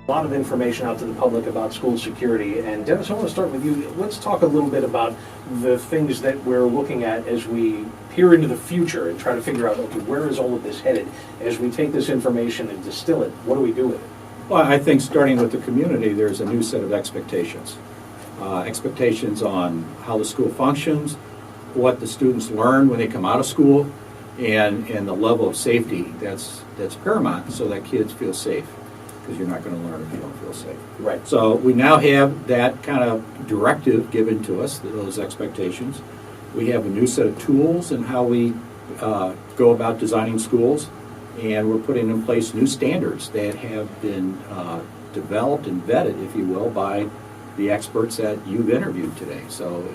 A lot of information out to the public about school security. And Dennis, I want to start with you. Let's talk a little bit about the things that we're looking at as we peer into the future and try to figure out, okay, where is all of this headed? As we take this information and distill it, what do we do with it? Well, I think starting with the community, there's a new set of expectations. Expectations on how the school functions, what the students learn when they come out of school, and the level of safety that's paramount so that kids feel safe, because you're not going to learn if you don't feel safe. Right. So we now have that kind of directive given to us, those expectations. We have a new set of tools in how we go about designing schools, and we're putting in place new standards that have been developed and vetted, if you will, by the experts that you've interviewed today. So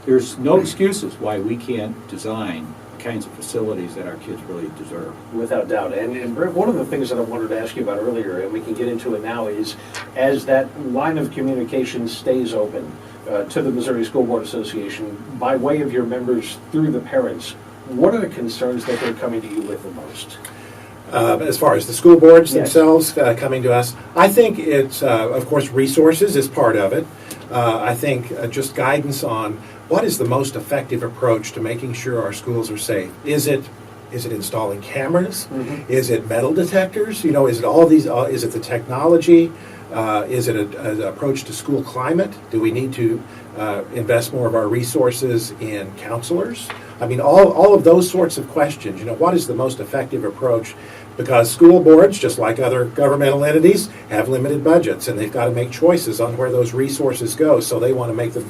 there's no excuses why we can't design the kinds of facilities that our kids really deserve. Without doubt. And Brent, one of the things that I wanted to ask you about earlier, and we can get into it now, is as that line of communication stays open to the Missouri School Board Association by way of your members through the parents, what are the concerns that they're coming to you with the most? As far as the school boards themselves coming to us, I think it's, of course, resources is part of it. I think just guidance on what is the most effective approach to making sure our schools are safe. Is it installing cameras? Mm-hmm. Is it metal detectors? You know, is it all these? Is it the technology? Is it an approach to school climate? Do we need to invest more of our resources in counselors? I mean, all of those sorts of questions. You know, what is the most effective approach? Because school boards, just like other governmental entities, have limited budgets, and they've got to make choices on where those resources go. So they want to make the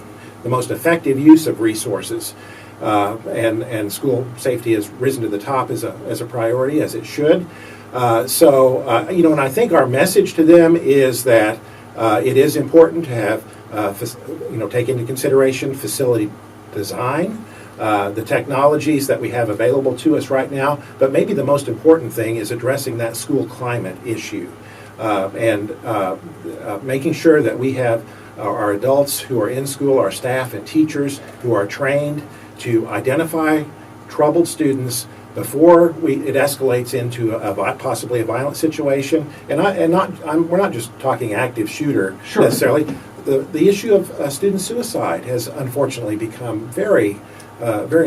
most effective use of resources. And school safety has risen to the top as a priority, as it should. You know, and I think our message to them is that it is important to have, take into consideration facility design, the technologies that we have available to us right now, but maybe the most important thing is addressing that school climate issue and making sure that we have our adults who are in school, our staff and teachers who are trained to identify troubled students before it escalates into possibly a violent situation. And we're not just talking active shooter necessarily. The issue of student suicide has unfortunately become very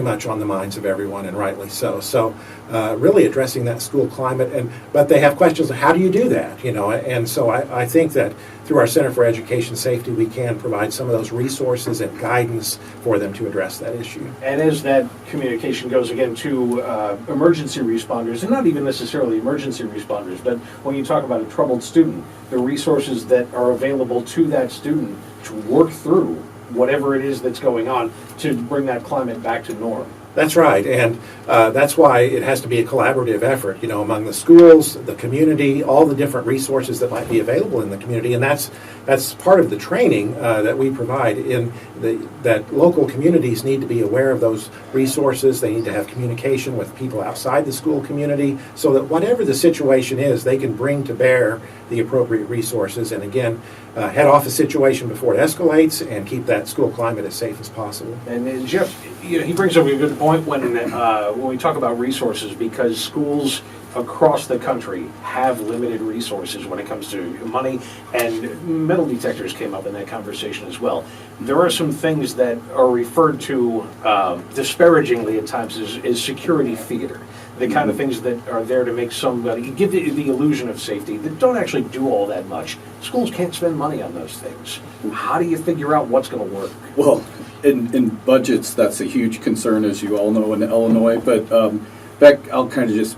much on the minds of everyone, and rightly so. So really addressing that school climate, but they have questions of how do you do that, you know, and so I think that through our Center for Education Safety, we can provide some of those resources and guidance for them to address that issue. And as that communication goes again to emergency responders, and not even necessarily emergency responders, but when you talk about a troubled student, the resources that are available to that student to work through whatever it is that's going on to bring that climate back to norm. That's right, and that's why it has to be a collaborative effort, you know, among the schools, the community, all the different resources that might be available in the community, and that's part of the training that we provide that local communities need to be aware of those resources. They need to have communication with people outside the school community so that whatever the situation is, they can bring to bear the appropriate resources and, again, head off a situation before it escalates and keep that school climate as safe as possible. And Jeff, you know, he brings up a good point when we talk about resources, because schools across the country have limited resources when it comes to money, and metal detectors came up in that conversation as well. There are some things that are referred to disparagingly at times as security theater, the kind of things that are there to make somebody give the illusion of safety that don't actually do all that much. Schools can't spend money on those things. How do you figure out what's going to work? Well, in budgets, that's a huge concern, as you all know, in Illinois. But Beck, I'll kind of just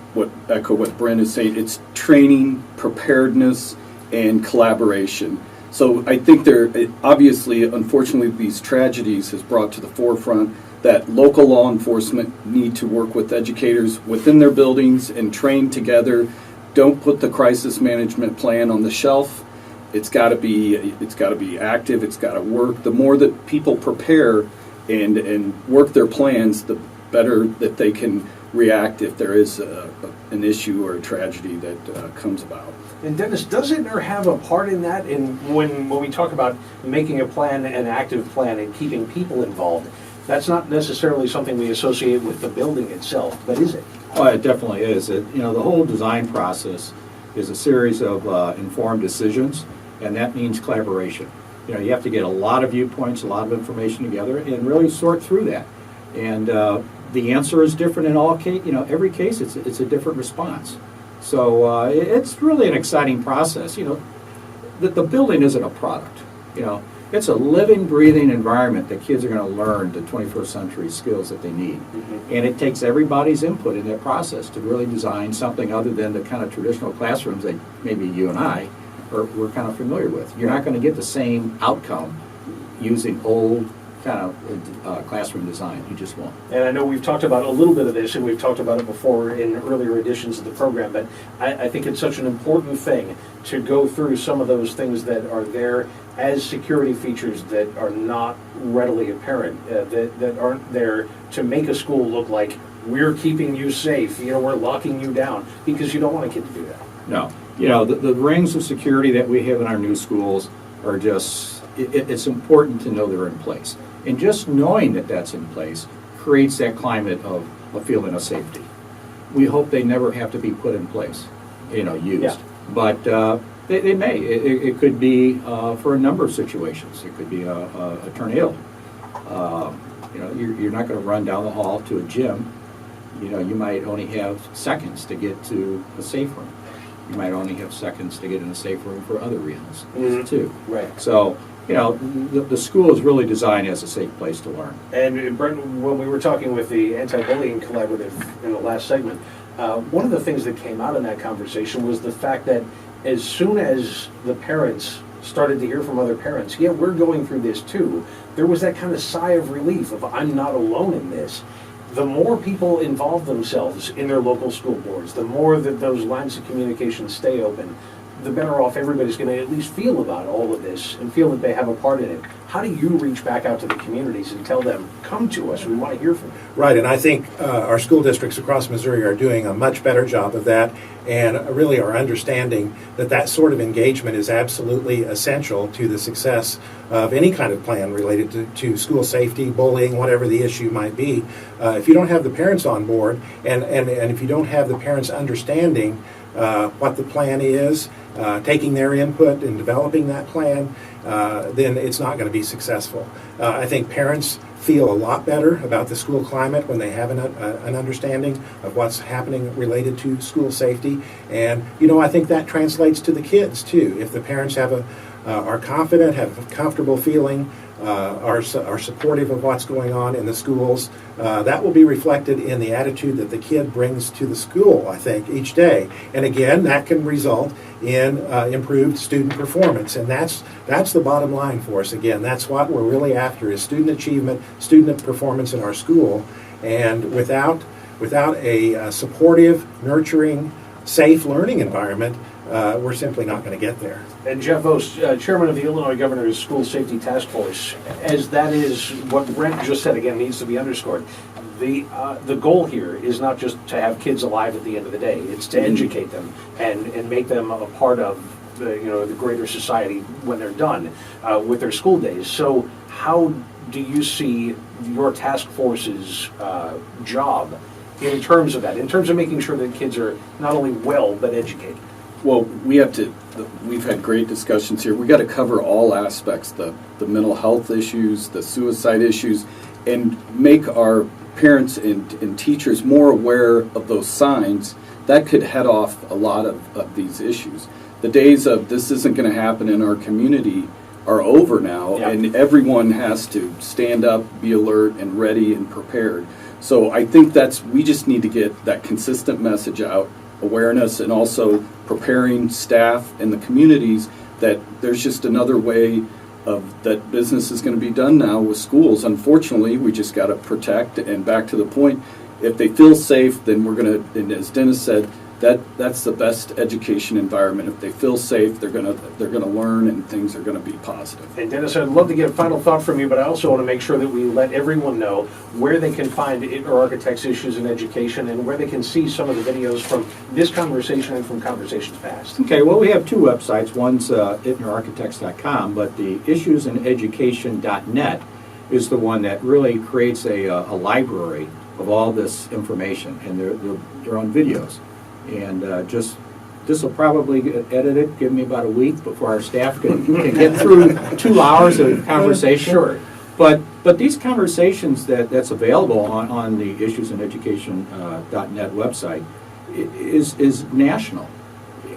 echo what Brent is saying. It's training, preparedness, and collaboration. So I think obviously, unfortunately, these tragedies has brought to the forefront that local law enforcement need to work with educators within their buildings and train together. Don't put the crisis management plan on the shelf. It's got to be active. It's got to work. The more that people prepare and work their plans, the better that they can react if there is an issue or a tragedy that comes about. And Dennis, does Ittner have a part in that? In when we talk about making a plan, an active plan, and keeping people involved, that's not necessarily something we associate with the building itself, but is it? Oh, it definitely is. The whole design process is a series of informed decisions, and that means collaboration. You know, you have to get a lot of viewpoints, a lot of information together, and really sort through that. And the answer is different in all case. You know, every case it's a different response. So it's really an exciting process. You know, the building isn't a product. You know, it's a living, breathing environment that kids are going to learn the 21st century skills that they need. Mm-hmm. And it takes everybody's input in that process to really design something other than the kind of traditional classrooms that maybe you and I we're kind of familiar with. You're not going to get the same outcome using old kind of classroom design. You just won't. And I know we've talked about a little bit of this, and we've talked about it before in earlier editions of the program, but I think it's such an important thing to go through some of those things that are there as security features that are not readily apparent, that aren't there to make a school look like we're keeping you safe, you know, we're locking you down, because you don't want a kid to do that. No. You know, the rings of security that we have in our new schools are just, it's important to know they're in place. And just knowing that that's in place creates that climate of a feeling of safety. We hope they never have to be put in place, you know, used. Yeah. But they may. It could be for a number of situations. It could be a tornado. You know, you're not going to run down the hall to a gym. You know, you might only have seconds to get to a safe room. You might only have seconds to get in a safe room for other reasons, too. Right. So, you know, the school is really designed as a safe place to learn. And Brent, when we were talking with the Anti-Bullying Collaborative in the last segment, one of the things that came out in that conversation was the fact that as soon as the parents started to hear from other parents, yeah, we're going through this too, there was that kind of sigh of relief of, I'm not alone in this. The more people involve themselves in their local school boards, the more that those lines of communication stay open, the better off everybody's going to at least feel about all of this and feel that they have a part in it. How do you reach back out to the communities and tell them, come to us, we want to hear from you? Right, and I think our school districts across Missouri are doing a much better job of that, and really are understanding that that sort of engagement is absolutely essential to the success of any kind of plan related to school safety, bullying, whatever the issue might be. If you don't have the parents on board, and if you don't have the parents understanding what the plan is, taking their input in developing that plan, then it's not going to be successful. I think parents feel a lot better about the school climate when they have an understanding of what's happening related to school safety. And, you know, I think that translates to the kids, too. If the parents are confident, have a comfortable feeling, are supportive of what's going on in the schools, that will be reflected in the attitude that the kid brings to the school, I think, each day. And again, that can result in improved student performance. And that's the bottom line for us. Again, that's what we're really after, is student achievement, student performance in our school. And without a supportive, nurturing, safe learning environment, we're simply not going to get there. And Jeff Vose, chairman of the Illinois Governor's School Safety Task Force, as that is what Brent just said, again, needs to be underscored. The goal here is not just to have kids alive at the end of the day. It's to educate them and make them a part of the greater society when they're done with their school days. So how do you see your task force's job in terms of that, in terms of making sure that kids are not only well, but educated? Well, we've had great discussions here. We got to cover all aspects, the mental health issues, the suicide issues, and make our parents and teachers more aware of those signs. That could head off a lot of these issues. The days of this isn't going to happen in our community are over now, and everyone has to stand up, be alert, and ready and prepared. So I think we just need to get that consistent message out, awareness, and also preparing staff and the communities that there's just another way of that business is going to be done now with schools. Unfortunately, we just got to protect, and back to the point, if they feel safe, then we're going to, and as Dennis said, that's the best education environment. If they feel safe, they're gonna learn, and things are gonna be positive. And Dennis, I'd love to get a final thought from you, but I also want to make sure that we let everyone know where they can find Ittner Architects Issues in Education and where they can see some of the videos from this conversation and from conversations past. Okay, well, we have two websites. One's ittnerarchitects.com, but the issuesinaeducation.net is the one that really creates a library of all this information, and they're on videos. And just This will probably get edited, give me about a week before our staff can get through 2 hours of conversation. Sure. But these conversations that's available on the issueseneducation.net website is national,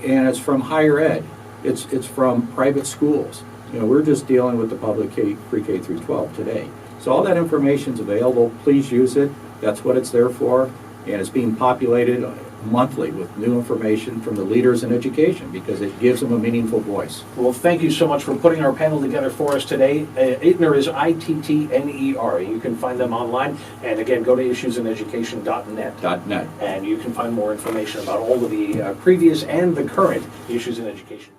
and it's from higher ed. It's from private schools. We're just dealing with the public pre-K through 12 today. So all that information's available. Please use it. That's what it's there for, and it's being populated monthly with new information from the leaders in education because it gives them a meaningful voice. Well, thank you so much for putting our panel together for us today. Ittner is Ittner. You can find them online. And again, go to issueseneducation.net. .net. And you can find more information about all of the previous and the current issues in education.